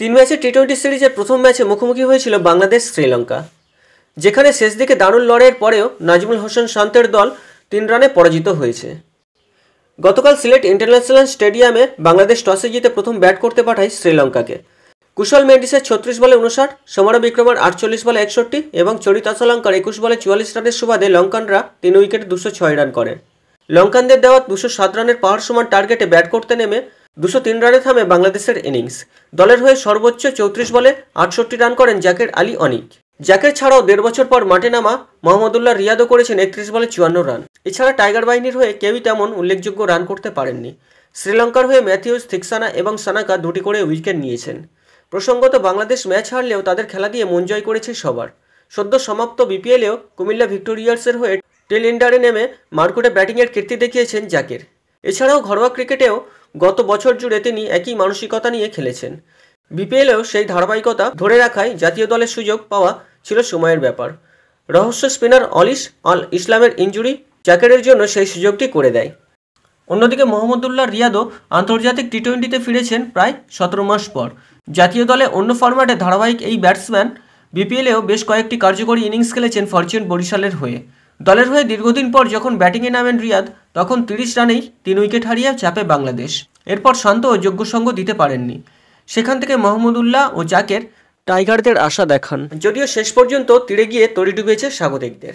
তিন ম্যাচের টি-20 সিরিজের প্রথম ম্যাচে মুখোমুখি হয়েছিল বাংলাদেশ শ্রীলঙ্কা, যেখানে শেষ দিকে দারুণ লড়াইয়ের পরেও নাজমুল হোসেন শান্তের দল 3 রানে পরাজিত হয়েছে। গতকাল সিলেট ইন্টারন্যাশনাল স্টেডিয়ামে বাংলাদেশ টসে জিতে প্রথম ব্যাট করতে পাঠায় শ্রীলঙ্কাকে। কুশল মেন্ডিসের 36 বলে 59, সমর বিক্রমার 48 বলে 61 এবং চরিত আসালঙ্কার 21 বলে 44 রানের সুবাদে লঙ্কানরা 3 উইকেটে 206 রান করে। লঙ্কানদের দেওয়া 207 রানের পাওয়ার সমান টার্গেটে ব্যাট করতে নেমে 203 রানে থামে বাংলাদেশের ইনিংস। দলের হয়ে সর্বোচ্চ 34 বলে 68 রান করেন জাকের আলী অনিক। জাকের ছাড়াও 1.5 বছর পর মাঠে নামা মোহাম্মদুল্লাহ রিয়াদও করেছেন 31 বলে 54 রান। এছাড়া টাইগার বাহিনীর হয়ে কেউই তেমন উল্লেখযোগ্য রান করতে পারেননি। শ্রীলঙ্কার হয়ে ম্যাথিউস, থিক্সানা এবং সানাকা 2টি করে উইকেট নিয়েছেন। প্রসঙ্গত, বাংলাদেশ ম্যাচ হারলেও তাদের খেলা দিয়ে মন জয় করেছে সবার। সদ্য সমাপ্ত বিপিএলেও কুমিল্লা ভিক্টোরিয়ার্সের হয়ে টেল এন্ডারে নেমে মারকুটে ব্যাটিংয়ের কীর্তি দেখিয়েছেন জাকের। এছাড়াও ঘরোয়া ক্রিকেটেও গত বছর জুড়ে তিনি একই মানসিকতা নিয়ে খেলেছেন। বিপিএলেও সেই ধারাবাহিকতা ধরে রাখায় জাতীয় দলের সুযোগ পাওয়া ছিল সময়ের ব্যাপার। রহস্য স্পিনার অলিশ আল ইসলামের ইনজুরি জাকেরের জন্য সেই সুযোগটি করে দেয়। অন্যদিকে মোহাম্মদুল্লাহ রিয়াদও আন্তর্জাতিক টি-20তে ফিরেছেন প্রায় 17 মাস পর। জাতীয় দলে অন্য ফরম্যাটে ধারাবাহিক এই ব্যাটসম্যান বিপিএলেও বেশ কয়েকটি কার্যকরী ইনিংস খেলেছেন ফরচুন বরিশালের হয়ে। দলের হয়ে দীর্ঘদিন পর যখন ব্যাটিংয়ে নামেন রিয়াদ, তখন 30 রানেই 3 উইকেট হারিয়ে চাপে বাংলাদেশ। এরপর শান্তও যোগ্য সঙ্গ দিতে পারেননি। সেখান থেকে মোহাম্মদুল্লাহ ও জাকের টাইগারদের আশা দেখান, যদিও শেষ পর্যন্ত তীরে গিয়ে তরি ডুবেছে স্বাগতিকদের।